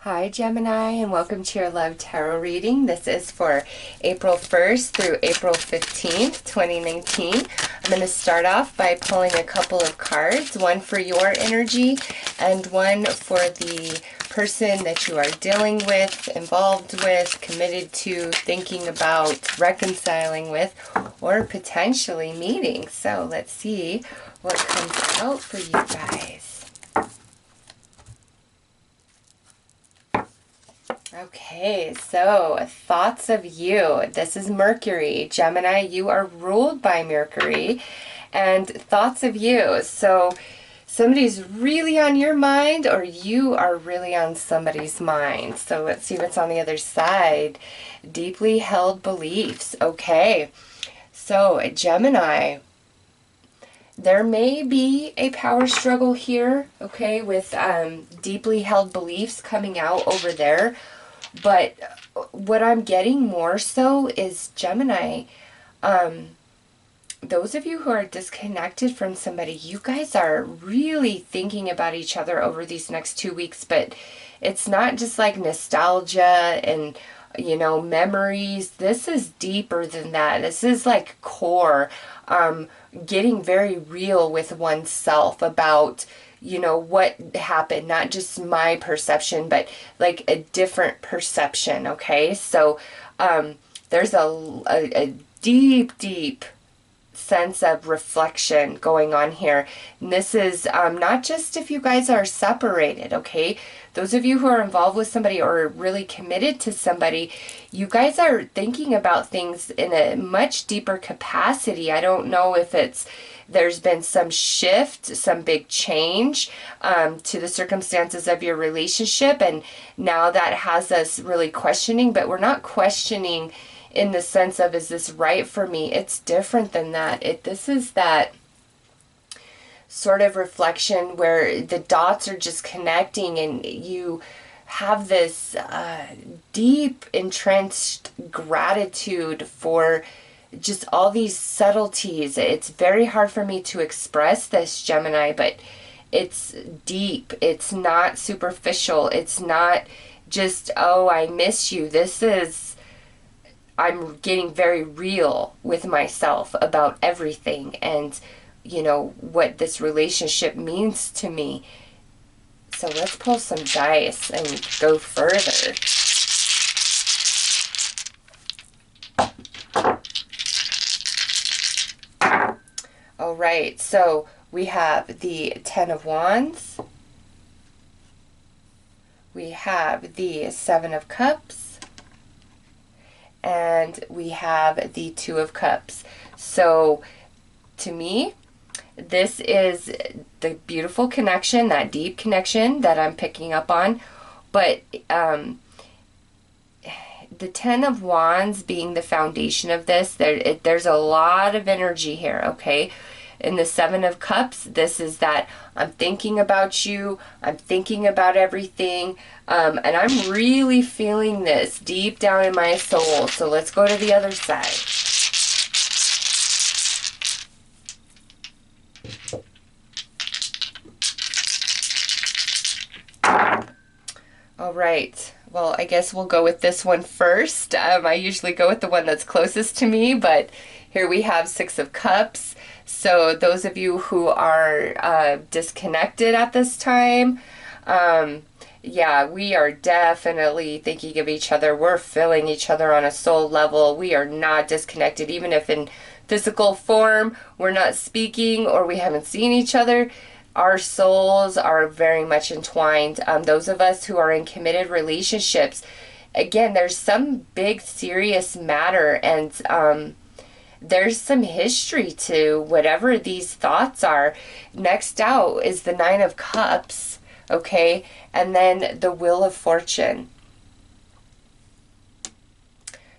Hi Gemini, and welcome to your Love Tarot reading. This is for April 1st through April 15th, 2019. I'm going to start off by pulling a couple of cards, one for your energy and one for the person that you are dealing with, involved with, committed to, thinking about, reconciling with, or potentially meeting. So let's see what comes out for you guys. Okay, so thoughts of you. This is Mercury. Gemini, you are ruled by Mercury. And thoughts of you. So somebody's really on your mind or you are really on somebody's mind. So let's see what's on the other side. Deeply held beliefs. Okay, so Gemini, there may be a power struggle here, okay, with deeply held beliefs coming out over there. But what I'm getting more so is Gemini, those of you who are disconnected from somebody, you guys are really thinking about each other over these next 2 weeks. But it's not just like nostalgia and, you know, memories. This is deeper than that. This is like core, getting very real with oneself about, you know, what happened, not just my perception, but like a different perception, okay? So there's a deep sense of reflection going on here. And this is not just if you guys are separated, okay? Those of you who are involved with somebody or really committed to somebody, you guys are thinking about things in a much deeper capacity. I don't know if there's been some shift, some big change to the circumstances of your relationship, and now that has us really questioning, but we're not questioning in the sense of, is this right for me? It's different than that. This is that sort of reflection where the dots are just connecting and you have this deep entrenched gratitude for just all these subtleties. It's very hard for me to express this, Gemini, but it's deep. It's not superficial. It's not just, oh, I miss you. This is, I'm getting very real with myself about everything and, you know, what this relationship means to me. So let's pull some dice and go further. All right, so we have the Ten of Wands. We have the Seven of Cups. And we have the Two of Cups. So to me, this is the beautiful connection, that deep connection that I'm picking up on. But the Ten of Wands being the foundation of this, there's a lot of energy here, okay? In the Seven of Cups, this is that I'm thinking about you, I'm thinking about everything, and I'm really feeling this deep down in my soul. So let's go to the other side. All right. Well, I guess we'll go with this one first. I usually go with the one that's closest to me, but here we have Six of Cups. So those of you who are disconnected at this time, yeah, we are definitely thinking of each other. We're feeling each other on a soul level. We are not disconnected, even if in physical form we're not speaking or we haven't seen each other. Our souls are very much entwined. Those of us who are in committed relationships, again, there's some big serious matter, and there's some history to whatever these thoughts are. Next out is the Nine of Cups, okay? And then the Wheel of Fortune.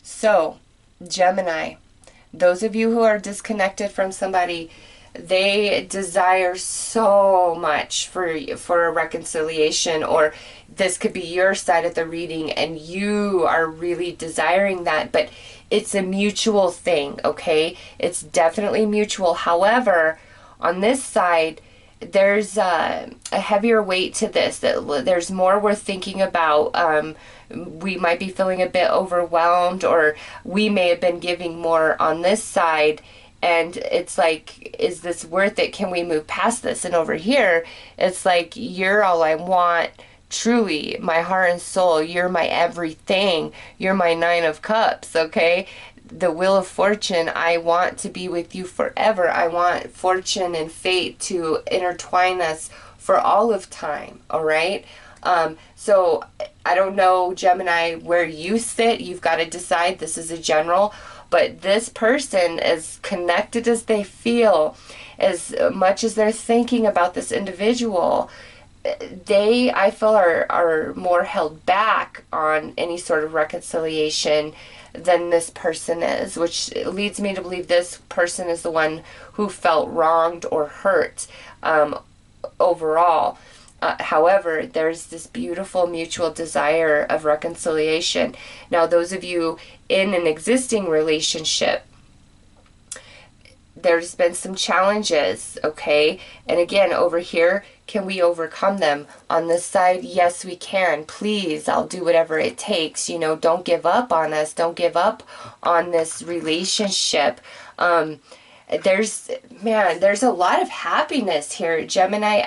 So, Gemini, those of you who are disconnected from somebody, they desire so much for a reconciliation, or this could be your side of the reading and you are really desiring that, but it's a mutual thing, okay? It's definitely mutual. However, on this side, there's a heavier weight to this. There's more we're thinking about. We might be feeling a bit overwhelmed, or we may have been giving more on this side, and it's like, is this worth it? Can we move past this? And over here, it's like, you're all I want, truly, my heart and soul. You're my everything. You're my Nine of Cups, okay? The Wheel of Fortune, I want to be with you forever. I want fortune and fate to intertwine us for all of time, all right? So I don't know, Gemini, where you sit. You've got to decide. This is a general. But this person, as connected as they feel, as much as they're thinking about this individual, they, I feel, are more held back on any sort of reconciliation than this person is, which leads me to believe this person is the one who felt wronged or hurt overall. However, there's this beautiful mutual desire of reconciliation. Now, those of you in an existing relationship, there's been some challenges, okay? And again, over here, can we overcome them? On this side, yes, we can. Please, I'll do whatever it takes. You know, don't give up on us. Don't give up on this relationship. There's a lot of happiness here, Gemini.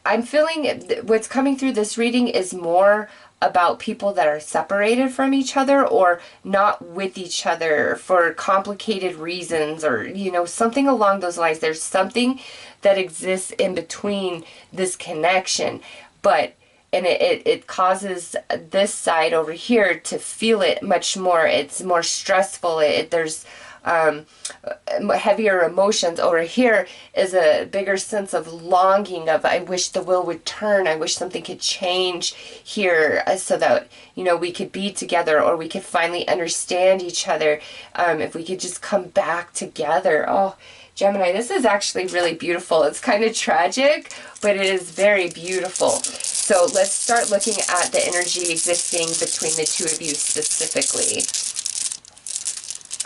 I'm feeling what's coming through this reading is more about people that are separated from each other or not with each other for complicated reasons, or, you know, something along those lines. There's something that exists in between this connection, and it causes this side over here to feel it much more. It's more stressful. There's heavier emotions. Over here is a bigger sense of longing of, I wish the wheel would turn. I wish something could change here so that, you know, we could be together, or we could finally understand each other. If we could just come back together. Oh, Gemini, this is actually really beautiful. It's kind of tragic, but it is very beautiful. So let's start looking at the energy existing between the two of you specifically.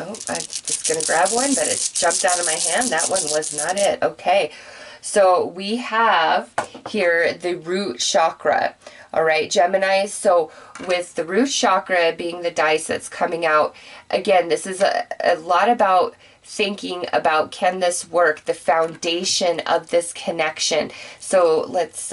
Oh, I'm just going to grab one, but it's jumped out of my hand. That one was not it. Okay. So we have here the root chakra. All right, Gemini. So with the root chakra being the dice that's coming out, again, this is a lot about thinking about, can this work? The foundation of this connection. So let's,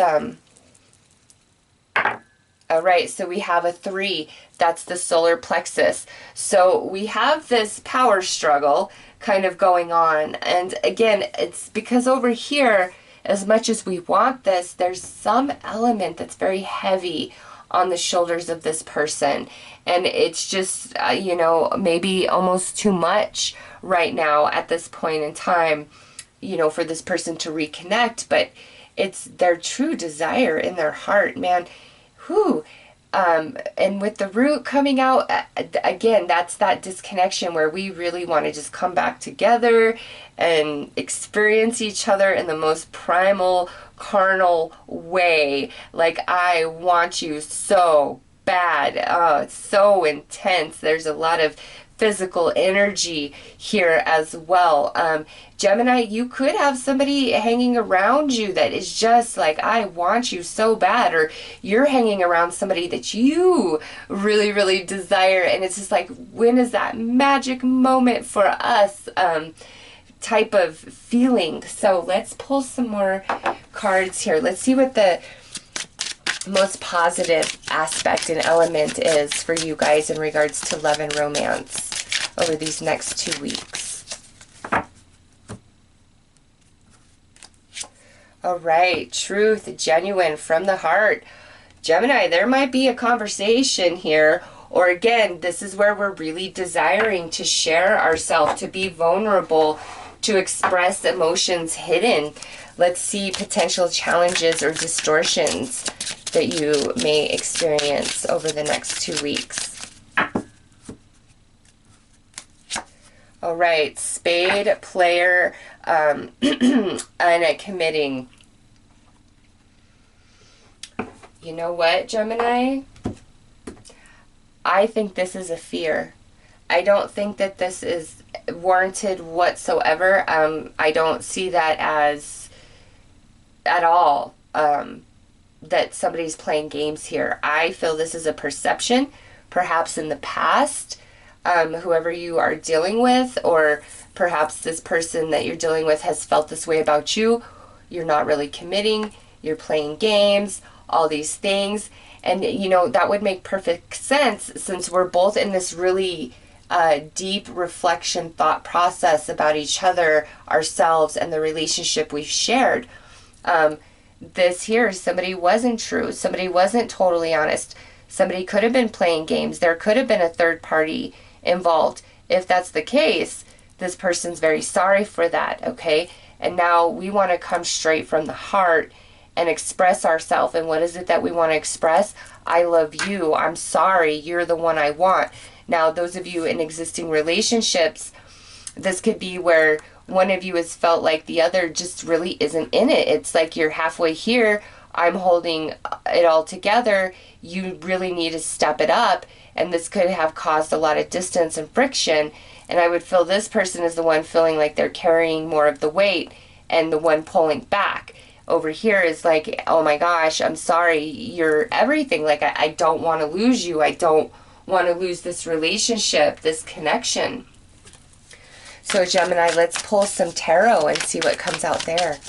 all right, so we have a 3. That's the solar plexus. So we have this power struggle kind of going on. And again, it's because over here, as much as we want this, there's some element that's very heavy on the shoulders of this person. And it's just, you know, maybe almost too much right now at this point in time, you know, for this person to reconnect. But it's their true desire in their heart, man. Whew. And with the root coming out, again, that's that disconnection where we really want to just come back together and experience each other in the most primal, carnal way. Like, I want you so bad. It's so intense. There's a lot of physical energy here as well. Gemini, you could have somebody hanging around you that is just like, I want you so bad, or you're hanging around somebody that you really, really desire, and it's just like, when is that magic moment for us type of feeling. So let's pull some more cards here. Let's see what the most positive aspect and element is for you guys in regards to love and romance over these next 2 weeks. All right, truth, genuine, from the heart. Gemini, there might be a conversation here, or again, this is where we're really desiring to share ourselves, to be vulnerable, to express emotions hidden. Let's see potential challenges or distortions that you may experience over the next 2 weeks. All right, spade, player, uncommitting. You know what, Gemini? I think this is a fear. I don't think that this is warranted whatsoever. I don't see that as at all that somebody's playing games here. I feel this is a perception, perhaps in the past, whoever you are dealing with, or perhaps this person that you're dealing with has felt this way about you. You're not really committing, you're playing games, all these things. And, you know, that would make perfect sense since we're both in this really deep reflection thought process about each other, ourselves, and the relationship we've shared. This here, somebody wasn't true. Somebody wasn't totally honest. Somebody could have been playing games. There could have been a third party involved. If that's the case, this person's very sorry for that, okay? And now we want to come straight from the heart and express ourselves. And what is it that we want to express? I love you. I'm sorry. You're the one I want. Now, those of you in existing relationships, this could be where one of you has felt like the other just really isn't in it. It's like you're halfway here. I'm holding it all together. You really need to step it up. And this could have caused a lot of distance and friction. And I would feel this person is the one feeling like they're carrying more of the weight and the one pulling back. Over here is like, oh my gosh, I'm sorry, you're everything. Like, I don't want to lose you. I don't want to lose this relationship, this connection. So Gemini, let's pull some tarot and see what comes out there.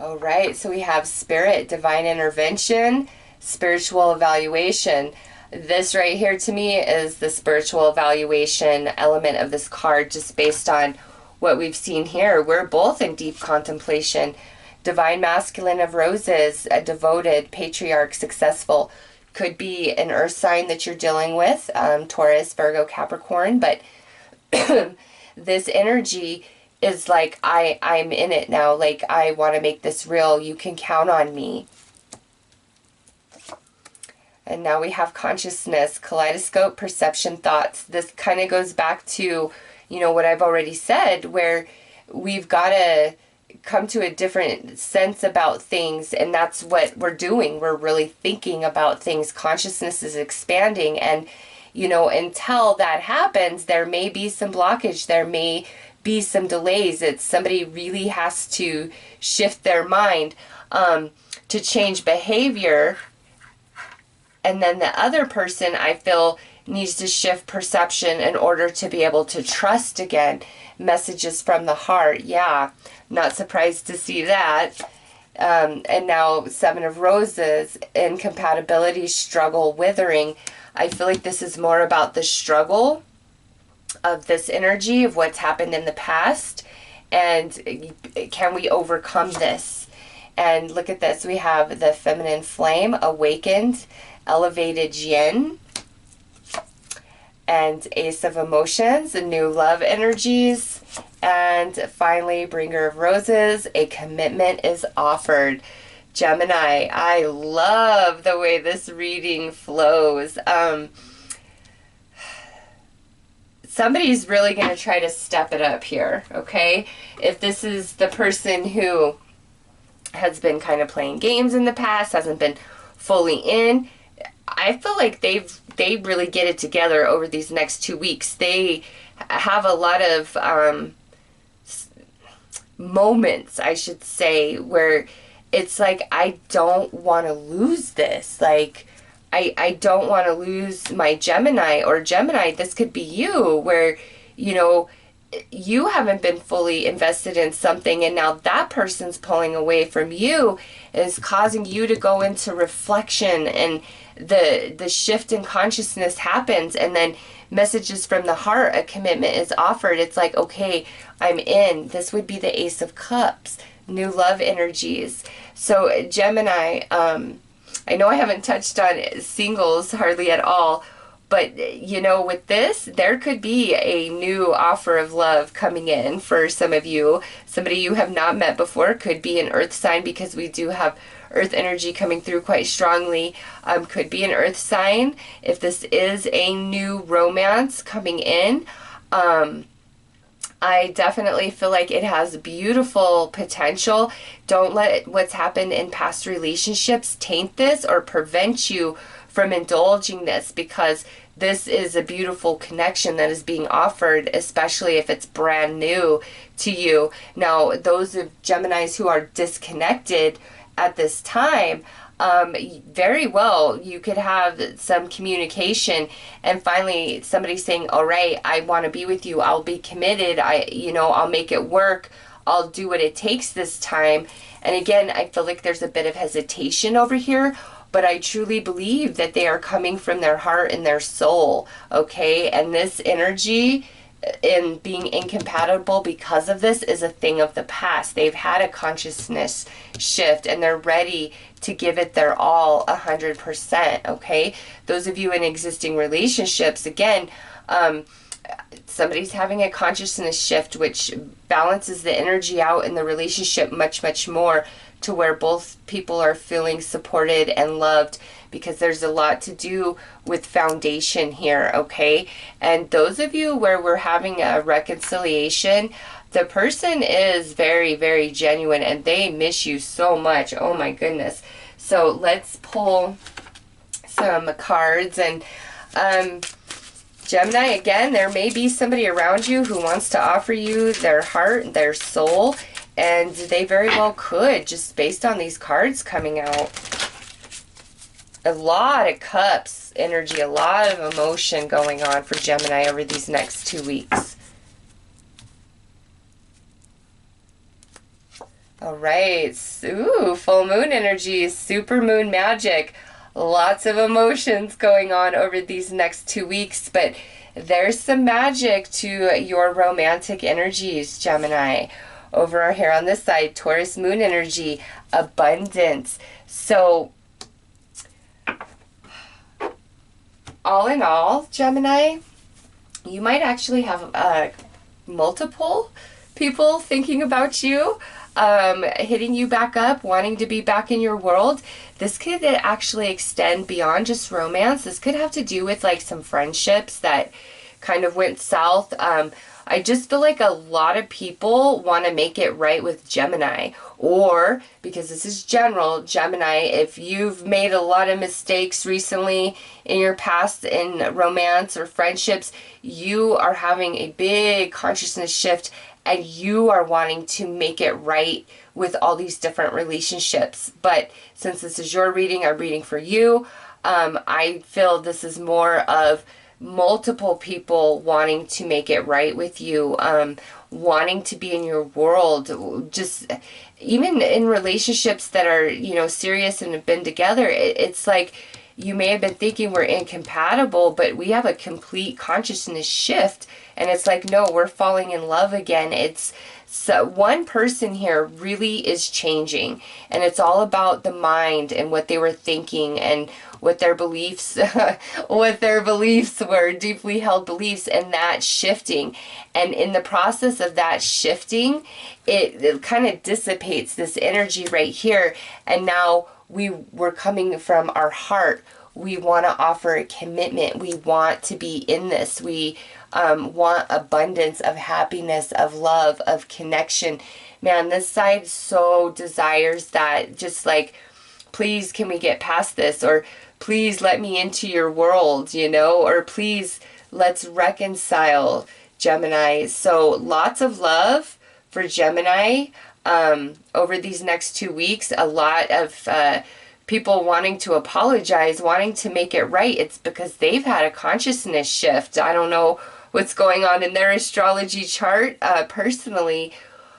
All right, so we have Spirit, Divine Intervention, Spiritual Evaluation. This right here to me is the spiritual evaluation element of this card, just based on what we've seen here. We're both in deep contemplation. Divine Masculine of Roses, a devoted, patriarch, successful. Could be an earth sign that you're dealing with, Taurus, Virgo, Capricorn, but this energy is like, I'm in it now. Like, I want to make this real. You can count on me. And now we have consciousness, kaleidoscope, perception, thoughts. This kind of goes back to, you know, what I've already said, where we've got to come to a different sense about things. And that's what we're doing. We're really thinking about things. Consciousness is expanding. And, you know, until that happens, there may be some blockage. There may be some delays. It's somebody really has to shift their mind to change behavior, and then the other person, I feel, needs to shift perception in order to be able to trust again. Messages from the heart. Yeah, not surprised to see that. And now Seven of Roses, incompatibility, struggle, withering. I feel like this is more about the struggle of this energy, of what's happened in the past, and can we overcome this? And look at this. We have the feminine flame, awakened, elevated yin, and Ace of Emotions, new love energies, and finally Bringer of Roses, a commitment is offered. Gemini, I love the way this reading flows. Somebody's really going to try to step it up here, okay? If this is the person who has been kind of playing games in the past, hasn't been fully in, I feel like they really get it together over these next 2 weeks. They have a lot of moments, I should say, where it's like, I don't want to lose this. Like, I don't want to lose my Gemini, or Gemini, this could be you, where, you know, you haven't been fully invested in something, and now that person's pulling away from you, is causing you to go into reflection, and the shift in consciousness happens, and then messages from the heart, a commitment is offered. It's like, okay, I'm in. This would be the Ace of Cups, new love energies. So Gemini, I know I haven't touched on singles hardly at all, but, you know, with this, there could be a new offer of love coming in for some of you. Somebody you have not met before, could be an earth sign, because we do have earth energy coming through quite strongly. Could be an earth sign. If this is a new romance coming in, I definitely feel like it has beautiful potential. Don't let what's happened in past relationships taint this or prevent you from indulging this, because this is a beautiful connection that is being offered, especially if it's brand new to you. Now, those of Geminis who are disconnected at this time, very well, you could have some communication and finally somebody saying, all right, I want to be with you. I'll be committed. I'll make it work. I'll do what it takes this time. And again, I feel like there's a bit of hesitation over here, but I truly believe that they are coming from their heart and their soul. Okay. And this energy in being incompatible because of this is a thing of the past. They've had a consciousness shift and they're ready to give it their all 100%. Okay. Those of you in existing relationships, again, somebody's having a consciousness shift, which balances the energy out in the relationship much, much more, to where both people are feeling supported and loved, because there's a lot to do with foundation here, okay? And those of you where we're having a reconciliation, the person is very, very genuine and they miss you so much. Oh my goodness. So let's pull some cards. And Gemini, again, there may be somebody around you who wants to offer you their heart, their soul, and they very well could, just based on these cards coming out. A lot of cups energy, a lot of emotion going on for Gemini over these next 2 weeks. All right. Ooh, full moon energy, super moon magic. Lots of emotions going on over these next 2 weeks, but there's some magic to your romantic energies, Gemini. Over here on this side, Taurus moon energy, abundance. So, all in all, Gemini, you might actually have multiple people thinking about you, hitting you back up, wanting to be back in your world. This could actually extend beyond just romance. This could have to do with like some friendships that kind of went south. I just feel like a lot of people want to make it right with Gemini, or, because this is general, Gemini, if you've made a lot of mistakes recently in your past in romance or friendships, you are having a big consciousness shift and you are wanting to make it right with all these different relationships. But since this is your reading, I'm reading for you, I feel this is more of multiple people wanting to make it right with you, wanting to be in your world. Just even in relationships that are, serious and have been together, it's like you may have been thinking we're incompatible, but we have a complete consciousness shift and it's like, no, we're falling in love again. So one person here really is changing, and it's all about the mind and what they were thinking and what their beliefs were, deeply held beliefs, and that shifting. And in the process of that shifting, it kind of dissipates this energy right here. And now we're coming from our heart. We want to offer a commitment. We want to be in this. We want abundance of happiness, of love, of connection. Man, this side so desires that, just like, please, can we get past this? Or please let me into your world, or please let's reconcile, Gemini. So lots of love for Gemini over these next 2 weeks. A lot of people wanting to apologize, wanting to make it right. It's because they've had a consciousness shift. I don't know what's going on in their astrology chart personally,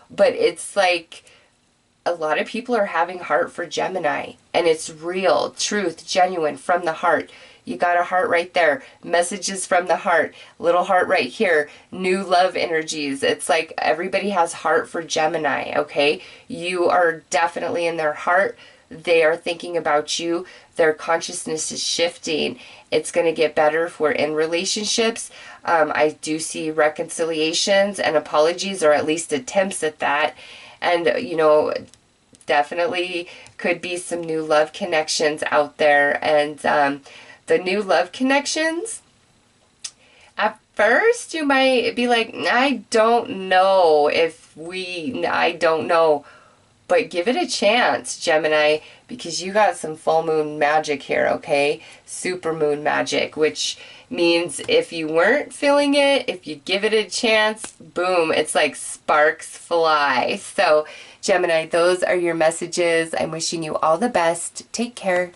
but it's like a lot of people are having heart for Gemini, and it's real, truth, genuine, from the heart. You got a heart right there. Messages from the heart. Little heart right here. New love energies. It's like everybody has heart for Gemini, okay? You are definitely in their heart. They are thinking about you. Their consciousness is shifting. It's going to get better if we're in relationships. I do see reconciliations and apologies, or at least attempts at that. And, definitely could be some new love connections out there. And the new love connections, first you might be like, I don't know I don't know. But give it a chance, Gemini, because you got some full moon magic here, okay? Super moon magic, which means if you weren't feeling it, if you give it a chance, boom, it's like sparks fly. So, Gemini, those are your messages. I'm wishing you all the best. Take care.